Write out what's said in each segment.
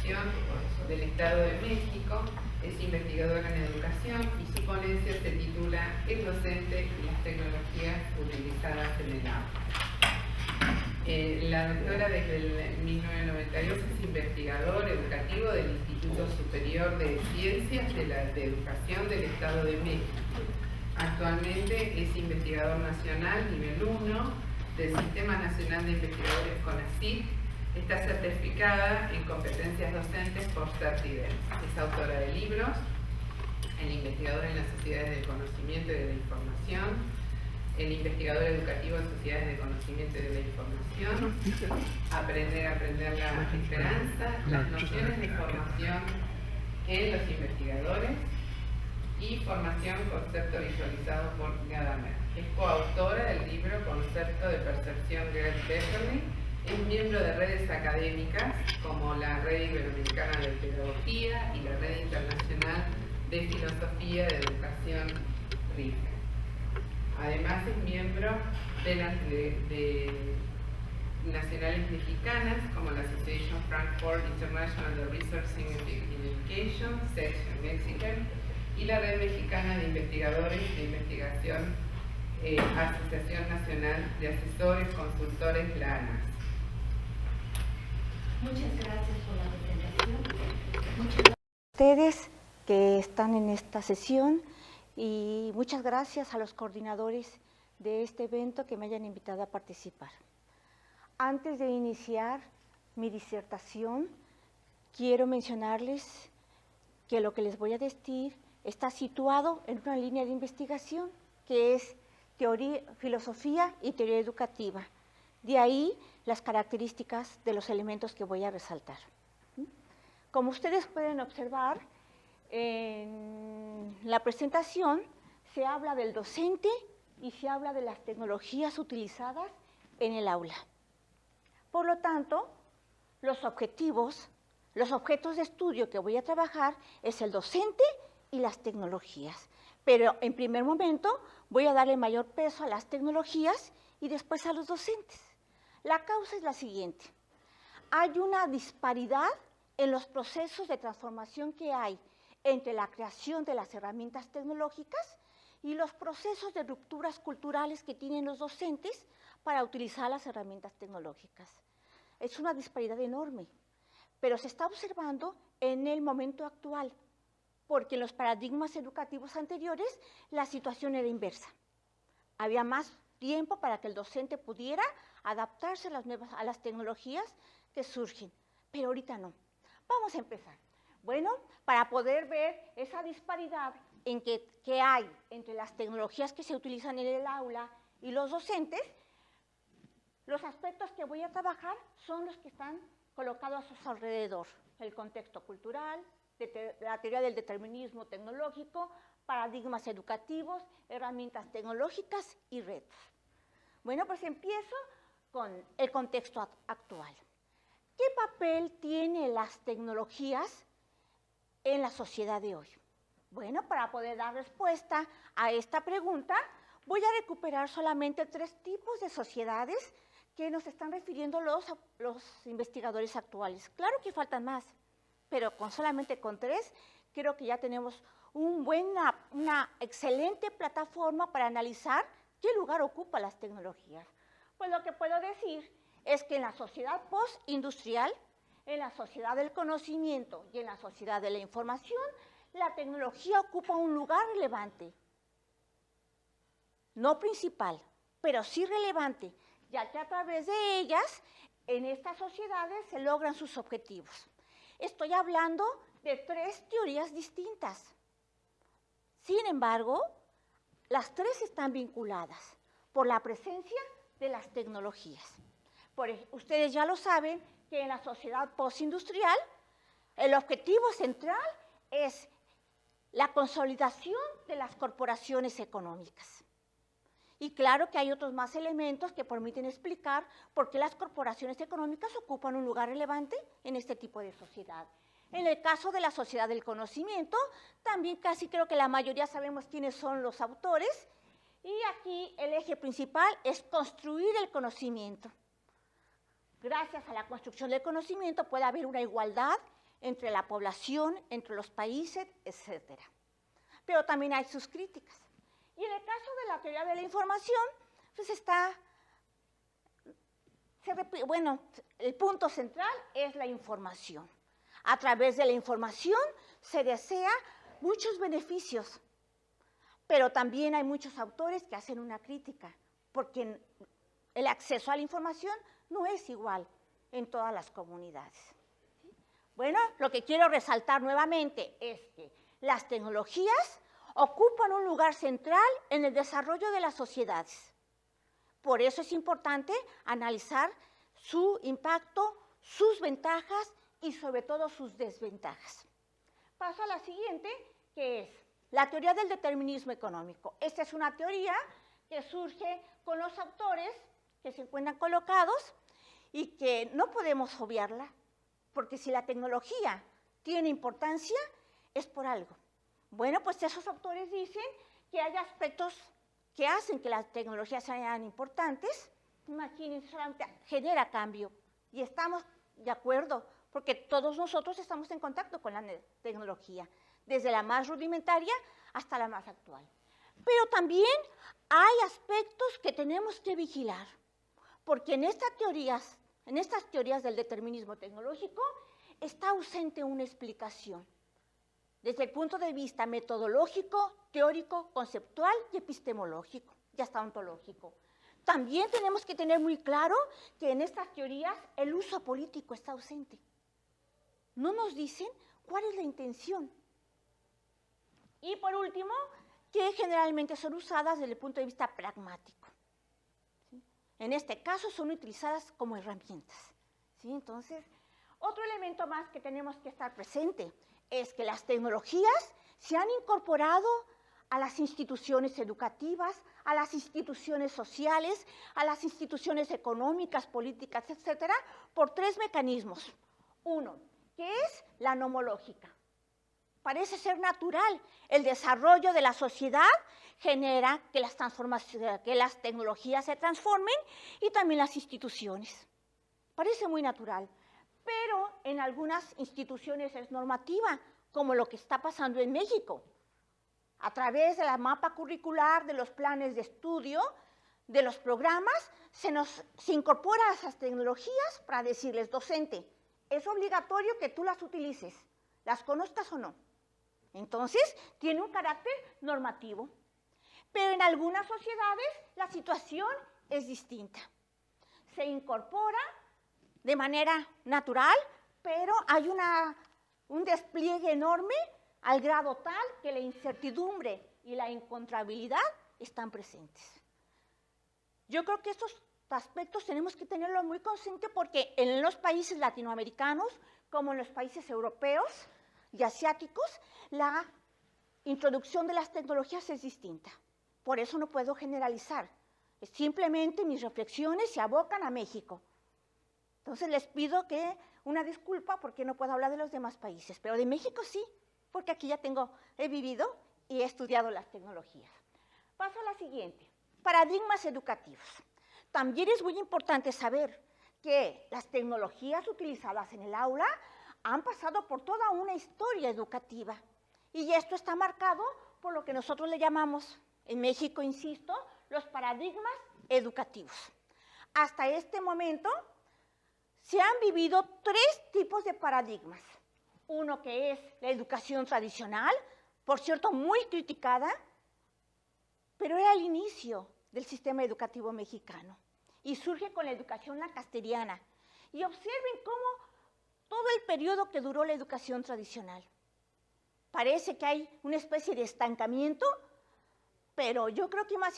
Educación del Estado de México, es investigadora en educación y su ponencia se titula El docente y las tecnologías utilizadas en el aula. La doctora desde el 1992 es investigador educativo del Instituto Superior de Ciencias de Educación del Estado de México. Actualmente es investigador nacional nivel 1 del Sistema Nacional de Investigadores CONACYT. Está certificada en competencias docentes por CERTIDEL. Es autora de libros, el investigador en las sociedades del conocimiento y de la información, el investigador educativo en sociedades de conocimiento y de la información, aprender la esperanza, las nociones de formación en los investigadores y formación concepto visualizado por Gadamer. Es coautora del libro Concepto de Percepción Greg Beckerly. Es miembro de redes académicas como la Red Iberoamericana de Pedagogía y la Red Internacional de Filosofía de Educación RIFE. Además es miembro de las nacionales mexicanas como la Association Frankfurt International de Research in Education, Section Mexican, y la Red Mexicana de Investigadores de Investigación, Asociación Nacional de Asesores Consultores, la ANAS. Muchas gracias por la presentación. Muchas gracias a ustedes que están en esta sesión y muchas gracias a los coordinadores de este evento que me hayan invitado a participar. Antes de iniciar mi disertación, quiero mencionarles que lo que les voy a decir está situado en una línea de investigación que es teoría, filosofía y teoría educativa. De ahí las características de los elementos que voy a resaltar. Como ustedes pueden observar, en la presentación se habla del docente y se habla de las tecnologías utilizadas en el aula. Por lo tanto, los objetivos, los objetos de estudio que voy a trabajar es el docente y las tecnologías. Pero en primer momento voy a darle mayor peso a las tecnologías y después a los docentes. La causa es la siguiente. Hay una disparidad en los procesos de transformación que hay entre la creación de las herramientas tecnológicas y los procesos de rupturas culturales que tienen los docentes para utilizar las herramientas tecnológicas. Es una disparidad enorme, pero se está observando en el momento actual, porque en los paradigmas educativos anteriores la situación era inversa. Había más tiempo para que el docente pudiera adaptarse a las tecnologías que surgen, pero ahorita no. Vamos a empezar. Bueno, para poder ver esa disparidad que hay entre las tecnologías que se utilizan en el aula y los docentes, los aspectos que voy a trabajar son los que están colocados a su alrededor. El contexto cultural, la teoría del determinismo tecnológico, paradigmas educativos, herramientas tecnológicas y retos. Bueno, pues empiezo con el contexto actual. ¿Qué papel tienen las tecnologías en la sociedad de hoy? Bueno, para poder dar respuesta a esta pregunta, voy a recuperar solamente 3 tipos de sociedades que nos están refiriendo los investigadores actuales. Claro que faltan más, pero solamente con 3 creo que ya tenemos una excelente plataforma para analizar qué lugar ocupan las tecnologías. Pues lo que puedo decir es que en la sociedad postindustrial, en la sociedad del conocimiento y en la sociedad de la información, la tecnología ocupa un lugar relevante. No principal, pero sí relevante, ya que a través de ellas, en estas sociedades se logran sus objetivos. Estoy hablando de 3 teorías distintas. Sin embargo, las 3 están vinculadas por la presencia de las tecnologías. Ustedes ya lo saben que en la sociedad postindustrial el objetivo central es la consolidación de las corporaciones económicas. Y claro que hay otros más elementos que permiten explicar por qué las corporaciones económicas ocupan un lugar relevante en este tipo de sociedad. En el caso de la sociedad del conocimiento, también casi creo que la mayoría sabemos quiénes son los autores, y aquí el eje principal es construir el conocimiento. Gracias a la construcción del conocimiento puede haber una igualdad entre la población, entre los países, etc. Pero también hay sus críticas. Y en el caso de la teoría de la información, pues el punto central es la información. A través de la información se desea muchos beneficios, pero también hay muchos autores que hacen una crítica, porque el acceso a la información no es igual en todas las comunidades. Bueno, lo que quiero resaltar nuevamente es que las tecnologías ocupan un lugar central en el desarrollo de las sociedades. Por eso es importante analizar su impacto, sus ventajas y sobre todo sus desventajas. Paso a la siguiente, que es la teoría del determinismo económico. Esta es una teoría que surge con los autores que se encuentran colocados y que no podemos obviarla, porque si la tecnología tiene importancia, es por algo. Bueno, pues esos autores dicen que hay aspectos que hacen que las tecnologías sean importantes. Imagínense, solamente genera cambio. Y estamos de acuerdo, porque todos nosotros estamos en contacto con la tecnología, desde la más rudimentaria hasta la más actual. Pero también hay aspectos que tenemos que vigilar, porque en estas teorías del determinismo tecnológico está ausente una explicación, desde el punto de vista metodológico, teórico, conceptual y epistemológico, y hasta ontológico. También tenemos que tener muy claro que en estas teorías el uso político está ausente. No nos dicen cuál es la intención. Y por último, que generalmente son usadas desde el punto de vista pragmático. ¿Sí? En este caso son utilizadas como herramientas. ¿Sí? Entonces, otro elemento más que tenemos que estar presente es que las tecnologías se han incorporado a las instituciones educativas, a las instituciones sociales, a las instituciones económicas, políticas, etcétera, por tres mecanismos. Uno, que es la nomológica. Parece ser natural. El desarrollo de la sociedad genera que las tecnologías se transformen y también las instituciones. Parece muy natural, pero en algunas instituciones es normativa, como lo que está pasando en México. A través de la mapa curricular, de los planes de estudio, de los programas, se incorpora a esas tecnologías para decirles, docente, es obligatorio que tú las utilices, las conozcas o no. Entonces, tiene un carácter normativo. Pero en algunas sociedades la situación es distinta. Se incorpora de manera natural, pero hay un despliegue enorme al grado tal que la incertidumbre y la incontrabilidad están presentes. Yo creo que estos aspectos tenemos que tenerlos muy conscientes porque en los países latinoamericanos, como en los países europeos y asiáticos, la introducción de las tecnologías es distinta. Por eso no puedo generalizar. Simplemente mis reflexiones se abocan a México. Entonces les pido una disculpa porque no puedo hablar de los demás países, pero de México sí, porque aquí ya he vivido y he estudiado las tecnologías. Paso a la siguiente, paradigmas educativos. También es muy importante saber que las tecnologías utilizadas en el aula han pasado por toda una historia educativa y esto está marcado por lo que nosotros le llamamos, en México, insisto, los paradigmas educativos. Hasta este momento se han vivido tres tipos de paradigmas. Uno que es la educación tradicional, por cierto, muy criticada, pero era el inicio del sistema educativo mexicano y surge con la educación lacasteriana. Y observen cómo todo el periodo que duró la educación tradicional. Parece que hay una especie de estancamiento, pero yo creo que más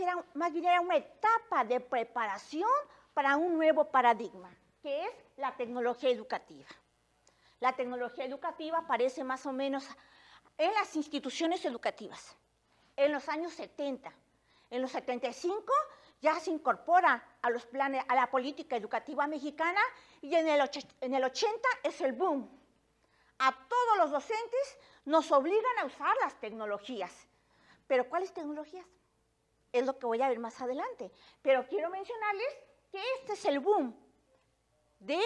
bien era una etapa de preparación para un nuevo paradigma, que es la tecnología educativa. La tecnología educativa aparece más o menos en las instituciones educativas, en los años 70. En los 75 ya se incorpora a los planes, a la política educativa mexicana y en el 80 es el boom. A todos los docentes nos obligan a usar las tecnologías. ¿Pero cuáles tecnologías? Es lo que voy a ver más adelante. Pero quiero mencionarles que este es el boom de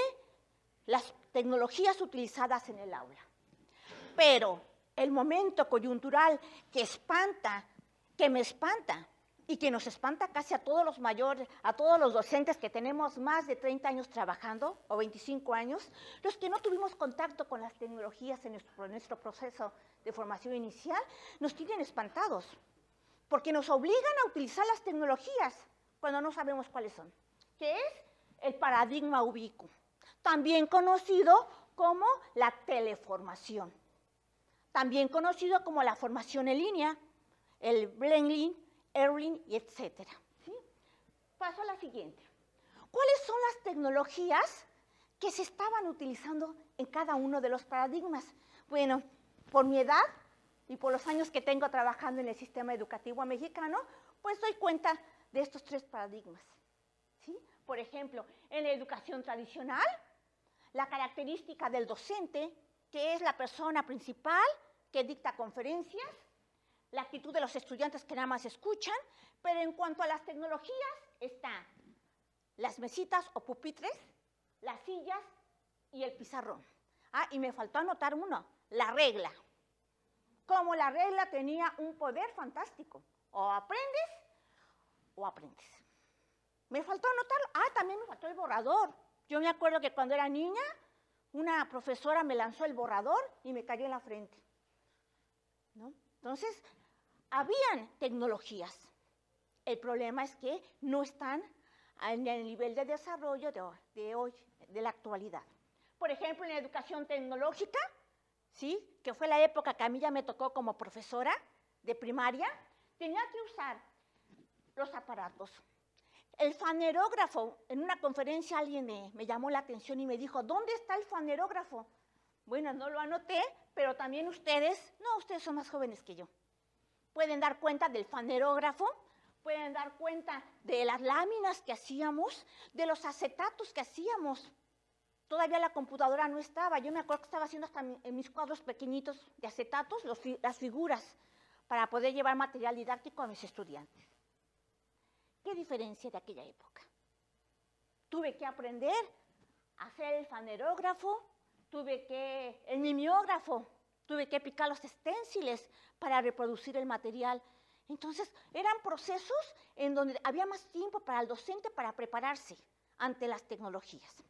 las tecnologías utilizadas en el aula. Pero el momento coyuntural que espanta, que me espanta y que nos espanta casi a todos los mayores, a todos los docentes que tenemos más de 30 años trabajando, o 25 años, los que no tuvimos contacto con las tecnologías en nuestro proceso de formación inicial, nos tienen espantados, porque nos obligan a utilizar las tecnologías cuando no sabemos cuáles son, que es el paradigma ubicuo, también conocido como la teleformación, también conocido como la formación en línea, el blending, Erling, y etcétera. ¿Sí? Paso a la siguiente. ¿Cuáles son las tecnologías que se estaban utilizando en cada uno de los paradigmas? Bueno, por mi edad y por los años que tengo trabajando en el sistema educativo mexicano, pues doy cuenta de estos 3 paradigmas. ¿Sí? Por ejemplo, en la educación tradicional, la característica del docente, que es la persona principal que dicta conferencias, la actitud de los estudiantes que nada más escuchan, pero en cuanto a las tecnologías, están las mesitas o pupitres, las sillas y el pizarrón. Ah, y me faltó anotar uno, la regla. Como la regla tenía un poder fantástico, o aprendes o aprendes. Me faltó anotarlo. Ah, también me faltó el borrador. Yo me acuerdo que cuando era niña, una profesora me lanzó el borrador y me cayó en la frente, ¿no? Entonces, habían tecnologías. El problema es que no están en el nivel de desarrollo de hoy, de la actualidad. Por ejemplo, en la educación tecnológica, ¿sí?, que fue la época que a mí ya me tocó como profesora de primaria, tenía que usar los aparatos. El fanerógrafo, en una conferencia alguien me llamó la atención y me dijo, ¿dónde está el fanerógrafo? Bueno, no lo anoté, pero también ustedes son más jóvenes que yo. Pueden dar cuenta del fanerógrafo, pueden dar cuenta de las láminas que hacíamos, de los acetatos que hacíamos. Todavía la computadora no estaba. Yo me acuerdo que estaba haciendo hasta en mis cuadros pequeñitos de acetatos las figuras para poder llevar material didáctico a mis estudiantes. ¿Qué diferencia de aquella época? Tuve que aprender a hacer el fanerógrafo, el mimeógrafo, tuve que picar los esténciles para reproducir el material. Entonces, eran procesos en donde había más tiempo para el docente para prepararse ante las tecnologías.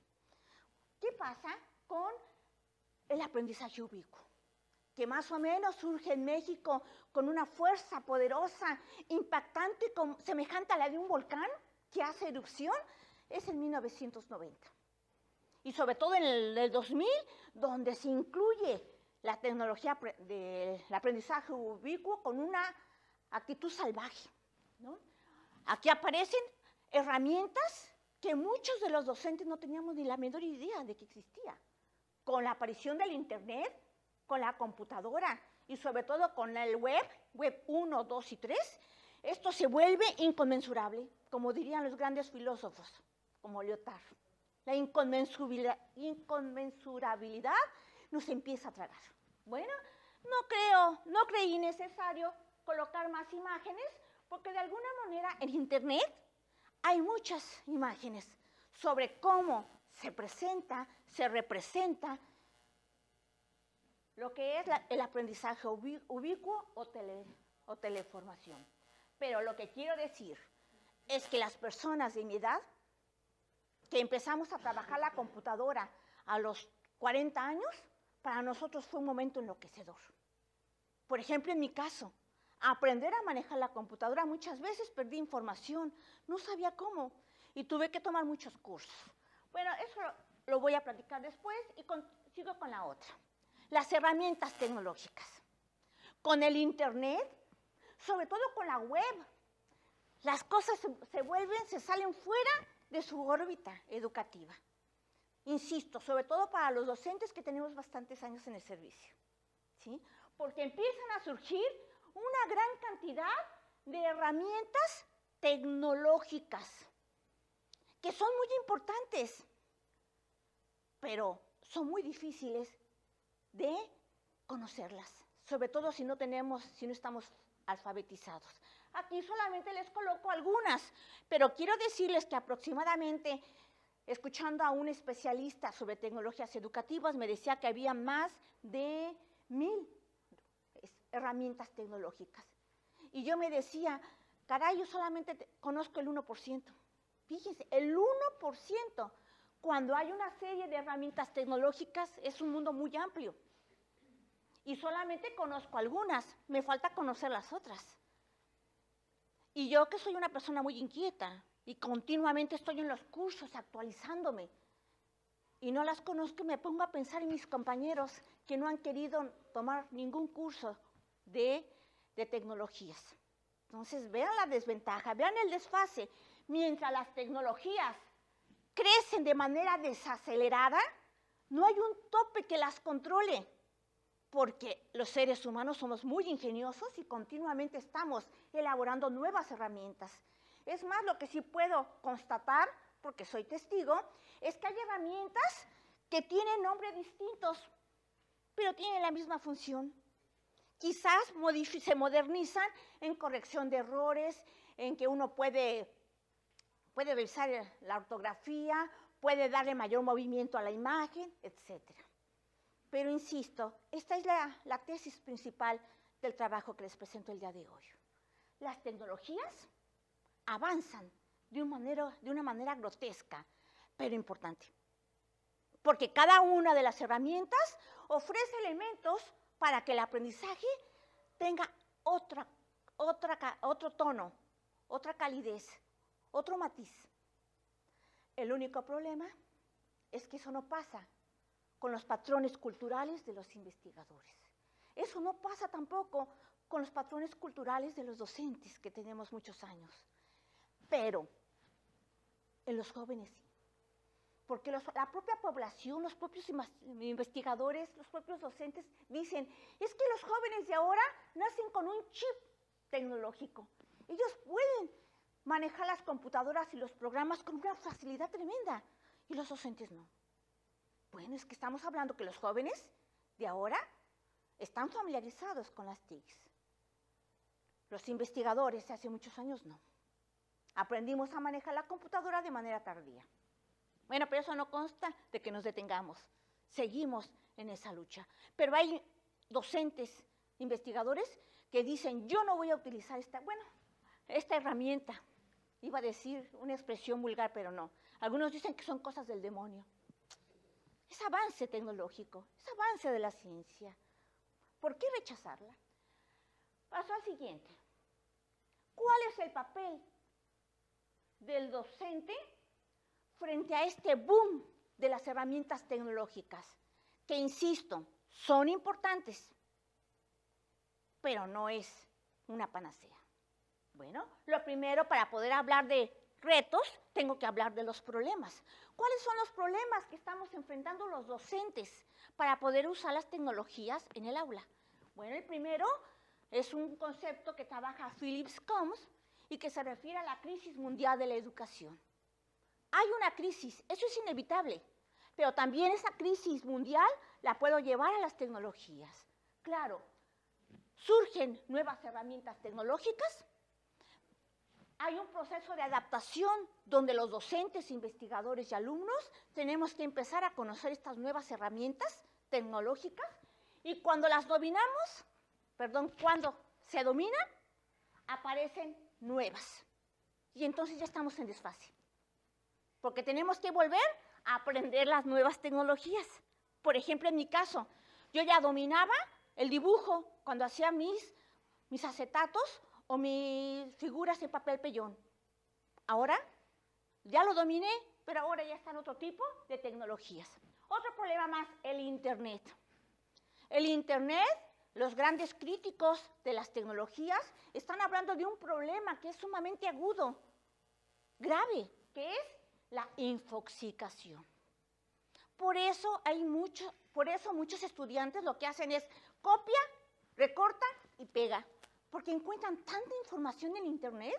¿Qué pasa con el aprendizaje ubicuo? Que más o menos surge en México con una fuerza poderosa, impactante, semejante a la de un volcán que hace erupción, es en 1990. Y sobre todo en el 2000, donde se incluye la tecnología del aprendizaje ubicuo con una actitud salvaje, ¿no? Aquí aparecen herramientas que muchos de los docentes no teníamos ni la menor idea de que existía. Con la aparición del Internet, con la computadora y sobre todo con el web 1, 2 y 3, esto se vuelve inconmensurable, como dirían los grandes filósofos, como Lyotard. La inconmensurabilidad nos empieza a tragar. Bueno, no creí necesario colocar más imágenes, porque de alguna manera en Internet hay muchas imágenes sobre cómo se presenta, se representa lo que es el aprendizaje ubicuo o teleformación. Pero lo que quiero decir es que las personas de mi edad, que empezamos a trabajar la computadora a los 40 años, para nosotros fue un momento enloquecedor. Por ejemplo, en mi caso, aprender a manejar la computadora, muchas veces perdí información, no sabía cómo, y tuve que tomar muchos cursos. Bueno, eso lo voy a platicar después y sigo con la otra. Las herramientas tecnológicas. Con el Internet, sobre todo con la web, las cosas se salen fuera de su órbita educativa. Insisto, sobre todo para los docentes que tenemos bastantes años en el servicio, ¿sí? Porque empiezan a surgir una gran cantidad de herramientas tecnológicas que son muy importantes, pero son muy difíciles de conocerlas, sobre todo si no estamos alfabetizados. Aquí solamente les coloco algunas, pero quiero decirles que aproximadamente escuchando a un especialista sobre tecnologías educativas, me decía que había más de 1000 herramientas tecnológicas. Y yo me decía, caray, yo solamente conozco el 1%. Fíjense, el 1%. Cuando hay una serie de herramientas tecnológicas, es un mundo muy amplio. Y solamente conozco algunas, me falta conocer las otras. Y yo que soy una persona muy inquieta y continuamente estoy en los cursos actualizándome y no las conozco y me pongo a pensar en mis compañeros que no han querido tomar ningún curso de tecnologías. Entonces, vean la desventaja, vean el desfase. Mientras las tecnologías crecen de manera desacelerada, no hay un tope que las controle, porque los seres humanos somos muy ingeniosos y continuamente estamos elaborando nuevas herramientas. Es más, lo que sí puedo constatar, porque soy testigo, es que hay herramientas que tienen nombres distintos, pero tienen la misma función. Quizás se modernizan en corrección de errores, en que uno puede revisar la ortografía, puede darle mayor movimiento a la imagen, etcétera. Pero insisto, esta es la tesis principal del trabajo que les presento el día de hoy. Las tecnologías avanzan de una manera grotesca, pero importante. Porque cada una de las herramientas ofrece elementos para que el aprendizaje tenga otro tono, otra calidez, otro matiz. El único problema es que eso no pasa con los patrones culturales de los investigadores. Eso no pasa tampoco con los patrones culturales de los docentes, que tenemos muchos años. Pero en los jóvenes sí. Porque la propia población, los propios investigadores, los propios docentes dicen, es que los jóvenes de ahora nacen con un chip tecnológico. Ellos pueden manejar las computadoras y los programas con una facilidad tremenda, y los docentes no. Bueno, es que estamos hablando que los jóvenes de ahora están familiarizados con las TICs. Los investigadores de hace muchos años no. Aprendimos a manejar la computadora de manera tardía. Bueno, pero eso no consta de que nos detengamos. Seguimos en esa lucha. Pero hay docentes, investigadores, que dicen, yo no voy a utilizar esta herramienta. Iba a decir una expresión vulgar, pero no. Algunos dicen que son cosas del demonio. Es avance tecnológico, es avance de la ciencia. ¿Por qué rechazarla? Paso al siguiente. ¿Cuál es el papel del docente frente a este boom de las herramientas tecnológicas? Que, insisto, son importantes, pero no es una panacea. Bueno, lo primero, para poder hablar de retos, tengo que hablar de los problemas. ¿Cuáles son los problemas que estamos enfrentando los docentes para poder usar las tecnologías en el aula? Bueno, el primero es un concepto que trabaja Philip Combs y que se refiere a la crisis mundial de la educación. Hay una crisis, eso es inevitable, pero también esa crisis mundial la puedo llevar a las tecnologías. Claro, surgen nuevas herramientas tecnológicas. Hay un proceso de adaptación donde los docentes, investigadores y alumnos tenemos que empezar a conocer estas nuevas herramientas tecnológicas y cuando cuando se dominan, aparecen nuevas. Y entonces ya estamos en desfase, porque tenemos que volver a aprender las nuevas tecnologías. Por ejemplo, en mi caso, yo ya dominaba el dibujo cuando hacía mis acetatos o mis figuras en papel pellón. Ahora ya lo dominé, pero ahora ya están otro tipo de tecnologías. Otro problema más, el Internet. El Internet, los grandes críticos de las tecnologías están hablando de un problema que es sumamente agudo, grave, que es la infoxicación. Por eso muchos estudiantes lo que hacen es copia, recorta y pega, porque encuentran tanta información en Internet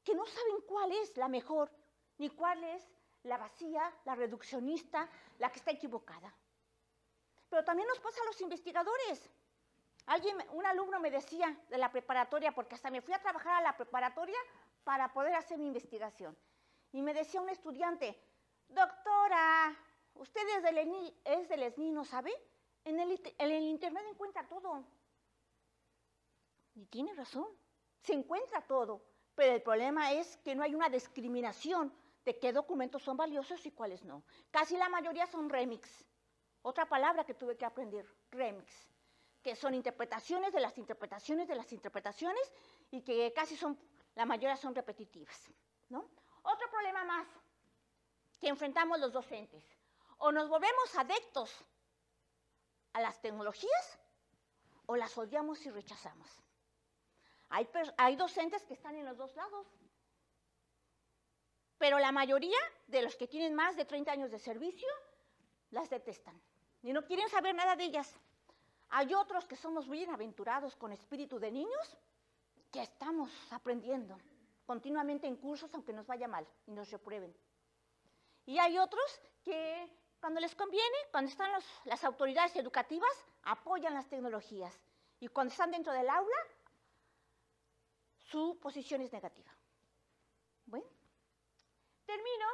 que no saben cuál es la mejor, ni cuál es la vacía, la reduccionista, la que está equivocada. Pero también nos pasa a los investigadores. Un alumno me decía de la preparatoria, porque hasta me fui a trabajar a la preparatoria para poder hacer mi investigación. Y me decía un estudiante, Doctora, usted es del ESNI, ¿no sabe? En el Internet encuentra todo. Y tiene razón, se encuentra todo, pero el problema es que no hay una discriminación de qué documentos son valiosos y cuáles no. Casi la mayoría son remix. Otra palabra que tuve que aprender, remix, que son interpretaciones de las interpretaciones de las interpretaciones y que casi son, la mayoría son repetitivas, ¿no? Otro problema más que enfrentamos los docentes, o nos volvemos adeptos a las tecnologías o las odiamos y rechazamos. Hay docentes que están en los dos lados, pero la mayoría de los que tienen más de 30 años de servicio las detestan y no quieren saber nada de ellas. Hay otros que somos muy bienaventurados con espíritu de niños que estamos aprendiendo continuamente en cursos aunque nos vaya mal y nos reprueben. Y hay otros que cuando les conviene, cuando están las autoridades educativas, apoyan las tecnologías y cuando están dentro del aula, su posición es negativa. Bueno, termino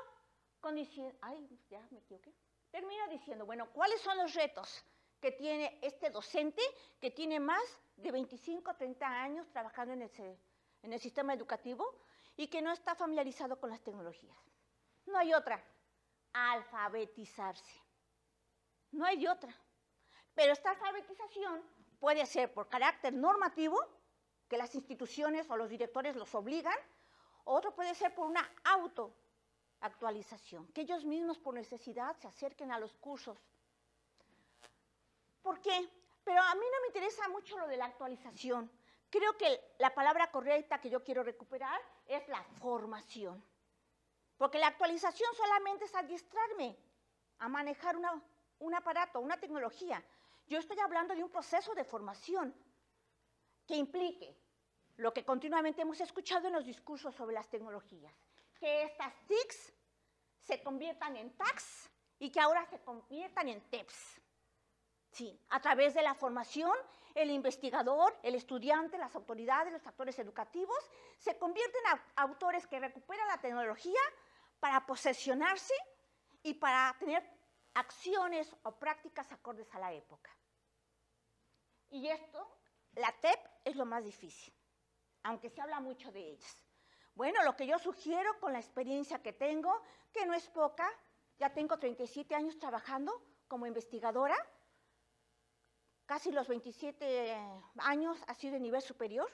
diciendo, bueno, ¿cuáles son los retos que tiene este docente que tiene más de 25 o 30 años trabajando en el sistema educativo y que no está familiarizado con las tecnologías? No hay otra, alfabetizarse. No hay de otra. Pero esta alfabetización puede ser por carácter normativo, que las instituciones o los directores los obligan, o otro puede ser por una autoactualización, que ellos mismos por necesidad se acerquen a los cursos. ¿Por qué? Pero a mí no me interesa mucho lo de la actualización. Creo que la palabra correcta que yo quiero recuperar es la formación. Porque la actualización solamente es adiestrarme a manejar un aparato, una tecnología. Yo estoy hablando de un proceso de formación que implique lo que continuamente hemos escuchado en los discursos sobre las tecnologías, que estas TICs se conviertan en TACs y que ahora se conviertan en TEPs. Sí, a través de la formación, el investigador, el estudiante, las autoridades, los actores educativos, se convierten en autores que recuperan la tecnología para posesionarse y para tener acciones o prácticas acordes a la época. Y esto, la TEP, es lo más difícil, aunque se habla mucho de ellas. Bueno, lo que yo sugiero con la experiencia que tengo, que no es poca, ya tengo 37 años trabajando como investigadora, casi los 27 años ha sido de nivel superior,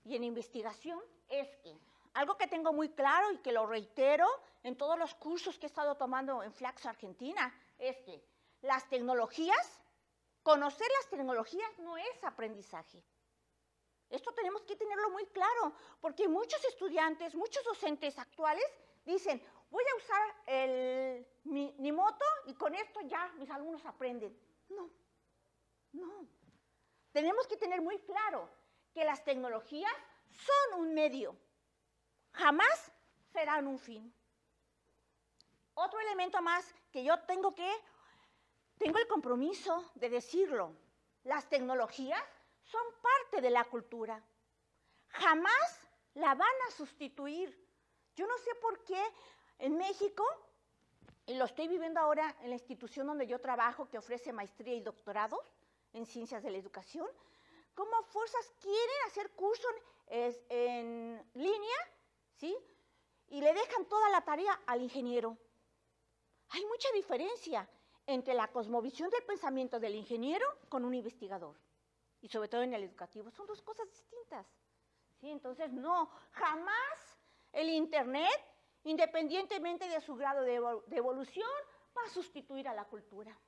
y en investigación es que algo que tengo muy claro y que lo reitero en todos los cursos que he estado tomando en Flaxo, Argentina, es que las tecnologías, conocer las tecnologías no es aprendizaje. Esto tenemos que tenerlo muy claro, porque muchos estudiantes, muchos docentes actuales dicen, voy a usar mi moto y con esto ya mis alumnos aprenden. No, no. Tenemos que tener muy claro que las tecnologías son un medio, jamás serán un fin. Otro elemento más que yo tengo el compromiso de decirlo, las tecnologías son parte de la cultura, jamás la van a sustituir. Yo no sé por qué en México, y lo estoy viviendo ahora en la institución donde yo trabajo, que ofrece maestría y doctorados en ciencias de la educación, cómo fuerzas quieren hacer cursos en línea, ¿sí? Y le dejan toda la tarea al ingeniero. Hay mucha diferencia entre la cosmovisión del pensamiento del ingeniero con un investigador. Y sobre todo en el educativo, son dos cosas distintas. ¿Sí? Entonces, no, jamás el Internet, independientemente de su grado de evolución, va a sustituir a la cultura.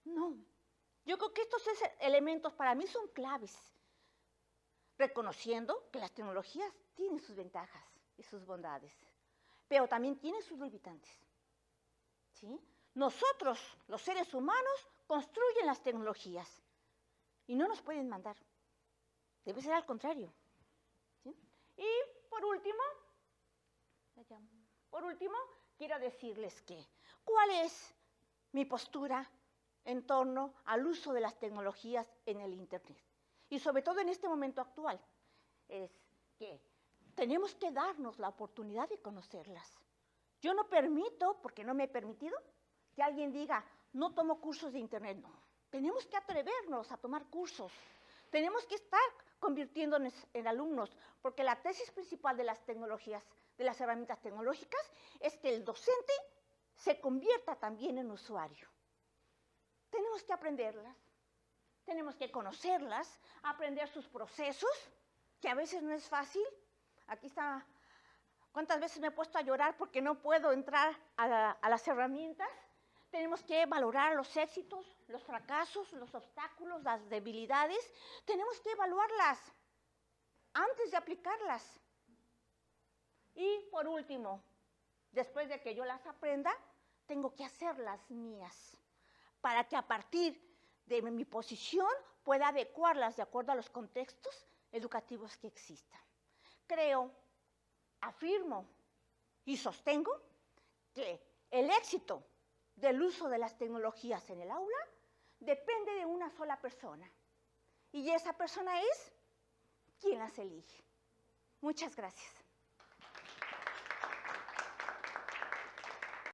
No. Yo creo que estos elementos para mí son claves, reconociendo que las tecnologías tienen sus ventajas y sus bondades, pero también tienen sus limitantes. ¿Sí? Nosotros, los seres humanos, construyen las tecnologías y no nos pueden mandar. Debe ser al contrario. ¿Sí? Y por último, quiero decirles ¿cuál es mi postura en torno al uso de las tecnologías en el Internet? Y sobre todo en este momento actual, es que tenemos que darnos la oportunidad de conocerlas Yo no permito, porque no me he permitido, que alguien diga, no tomo cursos de internet. No, tenemos que atrevernos a tomar cursos. Tenemos que estar convirtiéndonos en alumnos, porque la tesis principal de las tecnologías, de las herramientas tecnológicas, es que el docente se convierta también en usuario. Tenemos que aprenderlas, tenemos que conocerlas, aprender sus procesos, que a veces no es fácil. Aquí está, ¿cuántas veces me he puesto a llorar porque no puedo entrar a las herramientas? Tenemos que valorar los éxitos, los fracasos, los obstáculos, las debilidades. Tenemos que evaluarlas antes de aplicarlas. Y por último, después de que yo las aprenda, tengo que hacerlas mías, para que a partir de mi posición pueda adecuarlas de acuerdo a los contextos educativos que existan. Creo, afirmo y sostengo que el éxito del uso de las tecnologías en el aula depende de una sola persona. Y esa persona es quien las elige. Muchas gracias.